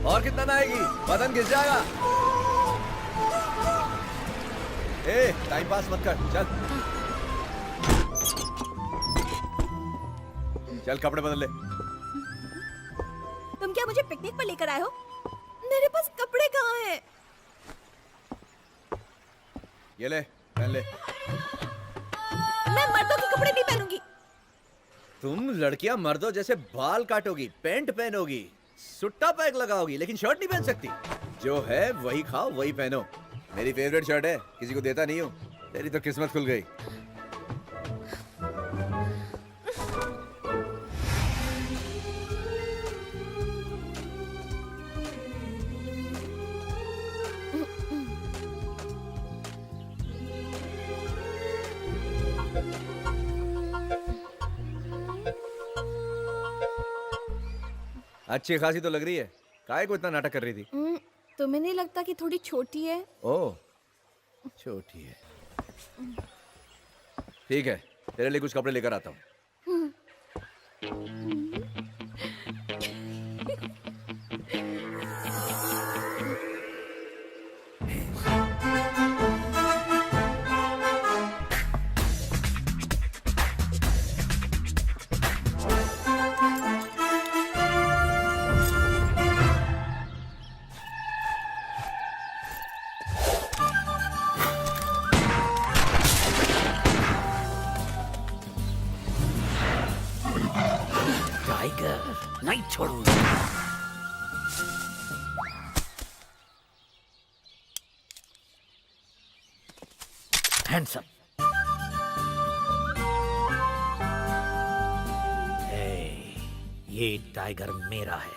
और कितना नहाएगी? बदन घिस जाएगा। ए, टाइम पास मत कर, चल चल कपड़े बदल ले। तुम क्या मुझे पिकनिक पर लेकर आए हो? मेरे पास कपड़े कहाँ हैं? ये ले, पहन ले। मैं मर्दों के कपड़े नहीं पहनूंगी। तुम लड़कियां मर्दों जैसे बाल काटोगी, पैंट पहनोगी, सुट्टा पैक लगाओगी, लेकिन शर्ट नहीं पहन सकती। जो है वही खाओ, वही पहनो। मेरी फेवरेट शर्ट है, किसी को देता नहीं हूँ। तेरी तो किस्मत खुल गई। अच्छी खासी तो लग रही है। काहे को इतना नाटक कर रही थी? तुम्हें नहीं लगता कि थोड़ी छोटी है? ओह, छोटी है। ठीक है, तेरे लिए कुछ कपड़े लेकर आता हूँ। नहीं छोड़ूंगा। Hands up. ये टाइगर मेरा है।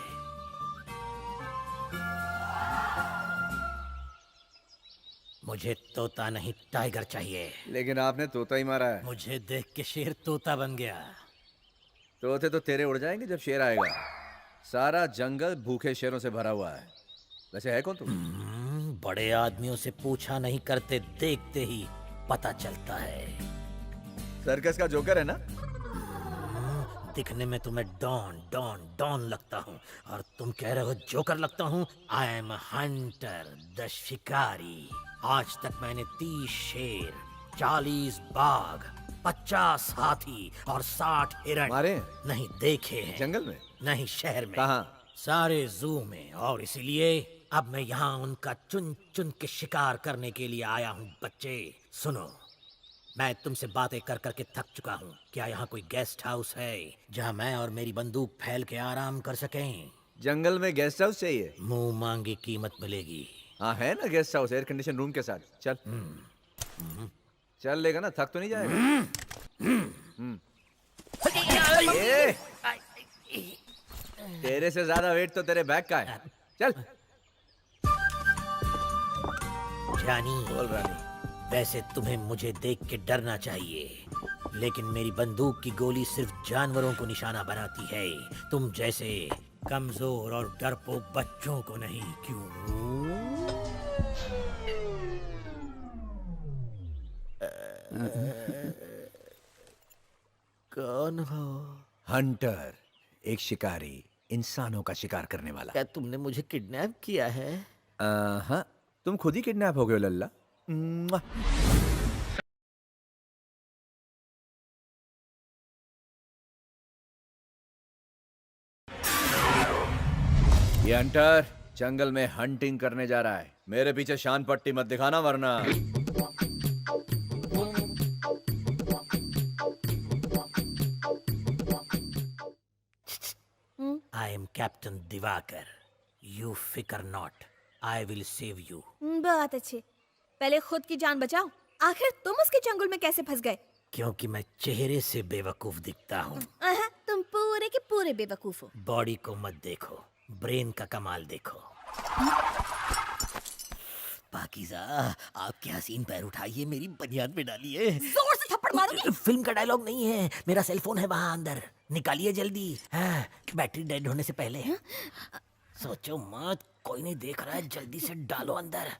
मुझे तोता नहीं टाइगर चाहिए। लेकिन आपने तोता ही मारा है। मुझे देख के शेर तोता बन गया। तोते तो तेरे उड़ जाएंगे जब शेर आएगा। सारा जंगल भूखे शेरों से भरा हुआ है। वैसे है कौन तू? बड़े आदमियों से पूछा नहीं करते, देखते ही पता चलता है। सर्कस का जोकर है ना? दिखने में तो मैं डॉन डॉन डॉन लगता हूँ, और तुम कह रहे हो जोकर लगता हूँ। आई एम हंटर, द शिकारी। आज तक मैंने 30 शेर, 40 बाघ, 50 हाथी और 60 हिरण मारे नहीं देखे हैं। जंगल में? नहीं, शहर में। कहाँ? सारे जू में। और इसीलिए अब मैं यहाँ उनका चुन चुन के शिकार करने के लिए आया हूँ। बच्चे सुनो, मैं तुमसे बातें कर करके थक चुका हूँ। क्या यहाँ कोई गेस्ट हाउस है जहाँ मैं और मेरी बंदूक फैल के आराम कर सकें? जंगल में गेस्ट हाउस चाहिए? मुंह मांगी कीमत मिलेगी। हाँ है ना guest house, air condition room के साथ। चल चल लेगा ना, थक तो नहीं जाएगा? ये तेरे से ज्यादा वेट तो तेरे बैग का है। चल। जानी, बोल रानी। वैसे तुम्हें मुझे देख के डरना चाहिए, लेकिन मेरी बंदूक की गोली सिर्फ जानवरों को निशाना बनाती है, तुम जैसे कमजोर और डरपोक बच्चों को नहीं। क्यों? कौन हो? हंटर, एक शिकारी, इंसानों का शिकार करने वाला। क्या तुमने मुझे किडनैप किया है? हाँ, तुम खुद ही किडनैप हो गए हो लल्ला। मुआ। ये हंटर जंगल में हंटिंग करने जा रहा है। मेरे पीछे शान पट्टी मत दिखाना वरना। I am Captain Divakar. You फिकर not. I will save you. बहुत अच्छे। पहले खुद की जान बचाओ। आखिर तुम उसके चंगुल में कैसे फंस गए? क्योंकि मैं चेहरे से बेवकूफ दिखता हूँ। तुम पूरे के पूरे बेवकूफ हो। बॉडी को मत देखो, ब्रेन का कमाल देखो। पाकीज़ा, आपके हसीन पैर उठाइए, मेरी बनियान में डालिए। जोर से थप्पड़ मारूंगी। फिल्म का डायलॉग नहीं है, मेरा सेलफोन है वहाँ अंदर, निकालिए जल्दी। हाँ, बैटरी डेड होने से पहले। सोचो मत, कोई नहीं देख रहा है, जल्दी से डालो अंदर।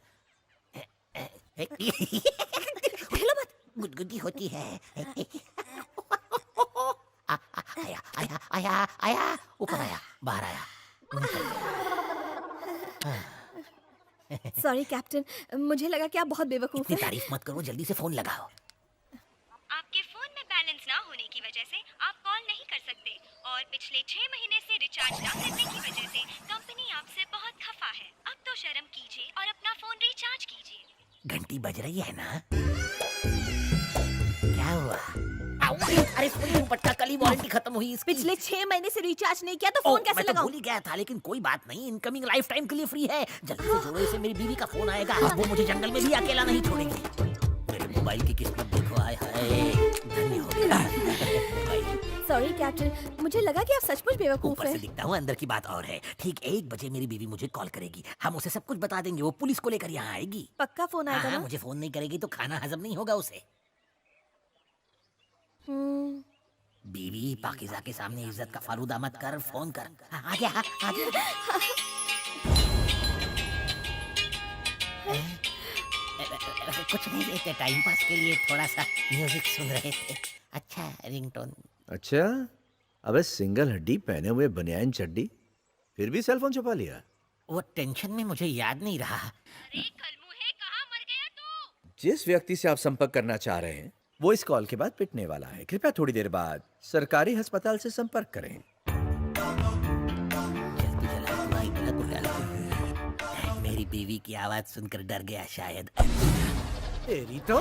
हिलो मत, गुदगुदी होती है। आया आया आया आया, ऊपर आया, बाहर आया, निकल गया। सॉरी कैप्टन, मुझे लगा कि आप बहुत बेवकूफ इतनी हैं। तारीफ मत करो, जल्दी से फोन लगाओ। आपके फोन में बैलेंस ना होने की वजह से आप कॉल नहीं कर सकते और पिछले 6 महीने से रिचार्ज ना करने की वजह से कंपनी आपसे बहुत खफा है। अब तो शर्म कीजिए और अपना फोन रिचार्ज कीजिए। घंटी बज रही है ना? क्या हुआ? आओ, अरे फोन क्यों पटका? कल ही वारंटी खत्म हुई इसकी। पिछले 6 महीने से रिचार्ज नहीं किया तो ओह, फोन कैसे मैं तो लगाऊं? भूल ही गया था, लेकिन कोई बात नहीं, इनकमिंग लाइफ टाइम के लिए फ्री है। जल्दी से जोड़ो इसे, मेरी बीवी का फोन आएगा, वो मुझे जंगल में भी अकेला नहीं छोड़ेंगे। मेरे मोबाइल की किस्मत देखो, आए हाय, धन्य हो गया मोबाइल। सॉरी कैप्टन, मुझे लगा कि आप सचमुच बेवकूफ ऊपर से हैं। दिखता हूँ, अंदर की बात और है। ठीक 1 बजे मेरी बीवी मुझे कॉल करेगी, हम उसे सब कुछ बता देंगे, वो पुलिस को लेकर यहाँ आएगी। पक्का फोन आएगा हाँ, ना? मुझे फोन नहीं करेगी तो खाना हजम नहीं होगा उसे। हम्म, बीवी, पाकिज़ा के सामने इज्जत का फालूदा मत कर, फोन कर। आ गया, आ गया। कुछ नहीं देते, टाइम पास के लिए थोड़ा सा म्यूजिक सुन रहे थे। अच्छा रिंगटोन। अच्छा, अबे सिंगल हड्डी पहने हुए बनियान चड्डी, फिर भी सेल फोन छुपा लिया। वो टेंशन में मुझे याद नहीं रहा। अरे कलमुहे, कहाँ मर गया तू? जिस व्यक्ति से आप संपर्क करना चाह रहे हैं वो इस कॉल के बाद पिटने वाला है। कृपया थोड़ी देर बाद सरकारी अस्पताल से संपर्क करें। जल्दी चला, तुम्हारी गलत उठा। मेरी बीवी की आवाज सुनकर डर गया शायद। तेरी तो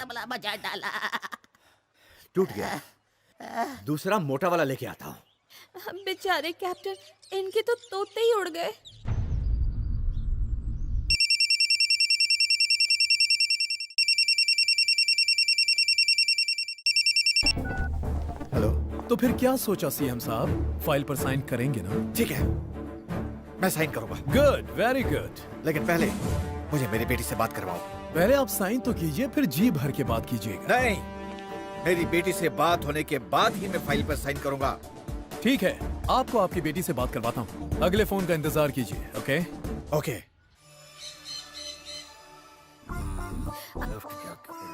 तबला बजा डाला। टूट गया, दूसरा मोटा वाला लेके आता हूँ। बेचारे कैप्टन, इनके तो तोते ही उड़ गए। हेलो। तो फिर क्या सोचा सीएम साहब, फाइल पर साइन करेंगे ना? ठीक है, मैं साइन करूंगा, गुड, वेरी गुड। लेकिन पहले मुझे मेरी बेटी से बात करवाओ। पहले आप साइन तो कीजिए, फिर जी भर के बात कीजिएगा। नहीं, मेरी बेटी से बात होने के बाद ही मैं फाइल पर साइन करूंगा। ठीक है, आपको आपकी बेटी से बात करवाता हूँ। अगले फोन का इंतजार कीजिए, ओके? ओके।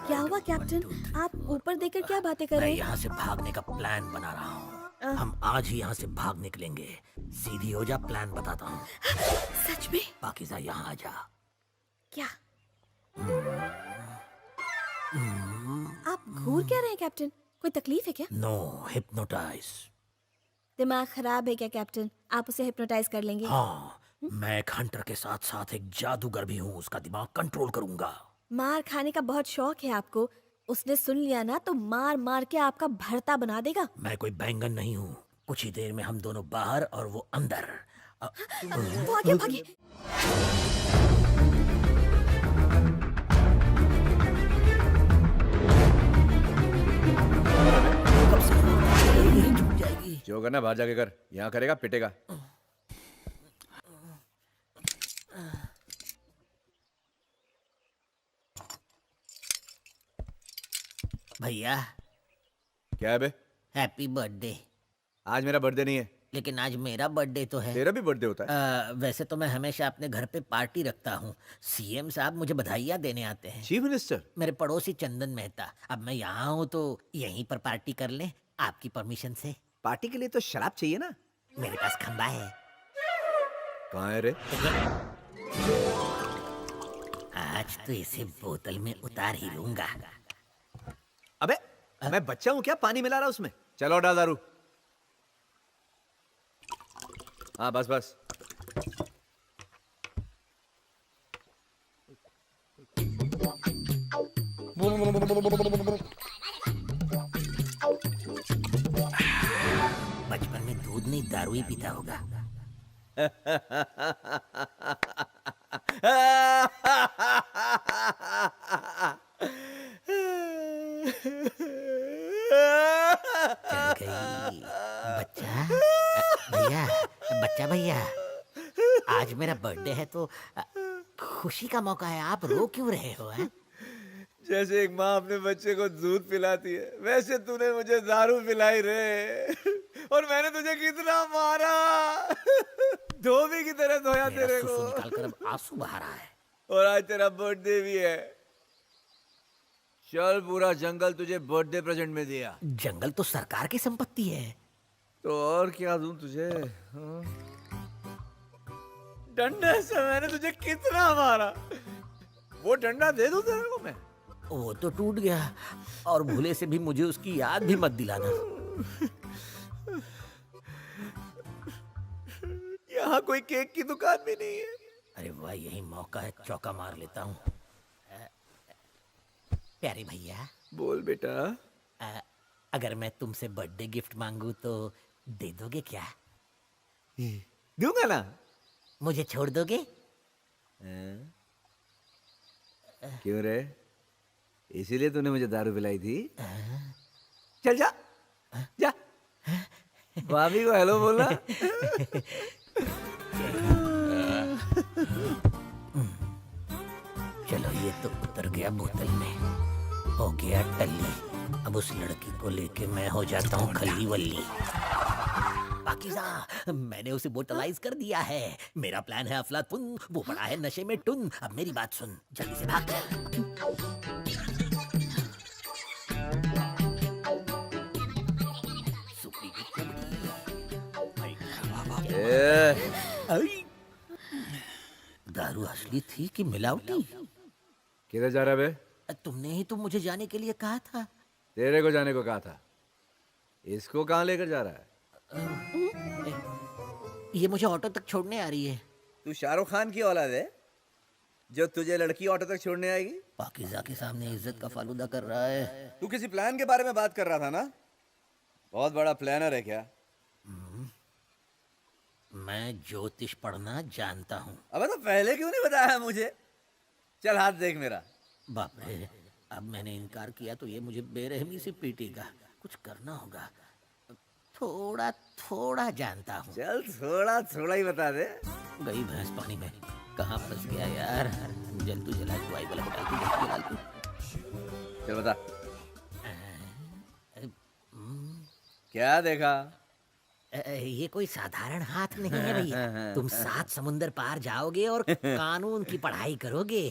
क्या हुआ कैप्टन? आप ऊपर देखकर क्या बातें कर मैं रहे हैं? यहाँ से भागने का प्लान बना रहा हूँ। हम आज ही यहाँ से भाग निकलेंगे। सीधी हो जा, प्लान बताता हूँ। सच में? पाकिज़ा यहाँ आ जा। क्या आप घूर क्या रहे हैं कैप्टन? कोई तकलीफ है क्या? No, hypnotize. दिमाग खराब है क्या कैप्टन? आप उसे हिप्नोटाइज कर लेंगे? हाँ, मैं एक हंटर के साथ साथ एक जादूगर भी हूँ, उसका दिमाग कंट्रोल करूंगा। मार खाने का बहुत शौक है आपको। उसने सुन लिया ना तो मार मार के आपका भरता बना देगा। मैं कोई बैंगन नहीं हूँ। कुछ ही देर में हम दोनों बाहर और वो अंदर। वो आगे भागे। छूट जाएगी। जो करना बाहर जाके कर, यहाँ करेगा पिटेगा। भैया, क्या है बे? Happy birthday. आज मेरा बर्थडे नहीं है। लेकिन आज मेरा बर्थडे तो है। तेरा भी बर्थडे होता है? वैसे तो मैं हमेशा अपने घर पे पार्टी रखता हूँ। सीएम साहब मुझे बधाइयाँ देने आते हैं। Chief minister? मेरे पड़ोसी चंदन मेहता। अब मैं यहाँ हूँ तो यहीं पर पार्टी कर लें, आपकी परमिशन से। पार्टी के लिए तो शराब चाहिए ना। मेरे पास खंबा है। कहाँ है रे? आज तो इसे बोतल में उतार ही लूंगा। अबे मैं बच्चा हूँ क्या पानी मिला रहा उसमें? चलो डाल दारू। हाँ बस बस। बचपन में दूध नहीं दारू ही पीता होगा। चल गई बच्चा। भैया, बच्चा भैया, आज मेरा बर्थडे है तो खुशी का मौका है, आप रो क्यों रहे हो? हैं? जैसे एक माँ अपने बच्चे को दूध पिलाती है, वैसे तूने मुझे दारू पिलाई रे। और मैंने तुझे कितना मारा। धोबी की तरह धोया मेरा तेरे सुसु को। निकाल कर अब आंसू बहा रहा है। और आज तेरा बर्थडे भी है। चल, पूरा जंगल तुझे बर्थडे प्रेजेंट में दिया, जंगल तो सरकार की संपत्ति है। तो और क्या दूं तुझे? हाँ? डंडे से मैंने तुझे कितना मारा, वो डंडा दे दूं तेरे को मैं? वो तो टूट गया, और भूले से भी मुझे उसकी याद भी मत दिलाना। यहाँ कोई केक की दुकान भी नहीं है। अरे वाह, यही मौका है, चौका मार लेता हूँ। प्यारे भैया, बोल बेटा। अगर मैं तुमसे बर्थडे गिफ्ट मांगू तो दे दोगे क्या? दूंगा ना। मुझे छोड़ दोगे? क्यों रे, इसीलिए तूने मुझे दारू पिलाई थी? चल जा, जा, भाभी को हेलो बोलना। चलो, ये तो उतर गया बोतल में, हो गया टल्ली। अब उस लड़की को लेके मैं हो जाता हूँ खल्ली वल्ली। पाकीज़ा, मैंने उसे बोटलाइज कर दिया है। मेरा प्लान है अफलातुन, वो पड़ा है नशे में टुन। अब मेरी बात सुन, जल्दी से भाग। दारू असली थी कि मिलावटी? किधर जा रहा है बे? तुमने ही तो मुझे जाने के लिए कहा था। तेरे को जाने को कहा था, इसको कहाँ लेकर जा रहा है? ये मुझे ऑटो तक छोड़ने आ रही है। तू शाहरुख खान की औलाद है जो तुझे लड़की ऑटो तक छोड़ने आएगी? पाकीज़ा के सामने इज्जत का फालूदा कर रहा है। तू किसी प्लान के बारे में बात कर रहा था ना? बहुत बड़ा प्लानर है क्या? मैं ज्योतिष पढ़ना जानता हूँ। अबे तो पहले क्यों नहीं बताया मुझे? चल हाथ देख मेरा। बाप रे, अब मैंने इनकार किया तो ये मुझे बेरहमी से पीटेगा। कुछ करना होगा। थोड़ा थोड़ा जानता हूँ। चल थोड़ा थोड़ा ही बता दे। गई भैंस पानी में, कहाँ फंस गया यार। जल्दी जला तू, आई वाला हटा तू, जला तू। चल बता, क्या देखा? ये कोई साधारण हाथ नहीं है भैया। तुम 7 समुंदर पार जाओगे और कानून की पढ़ाई करोगे।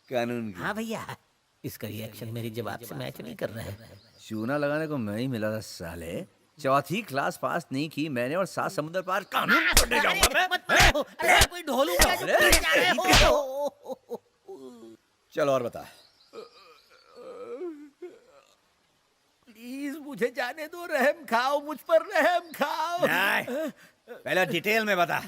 कानून की? हाँ भैया, इसका रिएक्शन मेरे जवाब से मैच नहीं कर रहा है। चूना लगाने को मैं ही मिला था साले। 4th क्लास पास नहीं की मैंने और 7 समुंदर पार कानून पढ़ने जाऊंगा मैं? अरे कोई ढोलू क्या जो पीट जा रहे हो? चल और बता। प्लीज मुझे जाने दो, रहम खाओ मुझ पर, रहम खाओ। नहीं, पहले डिटेल में बता।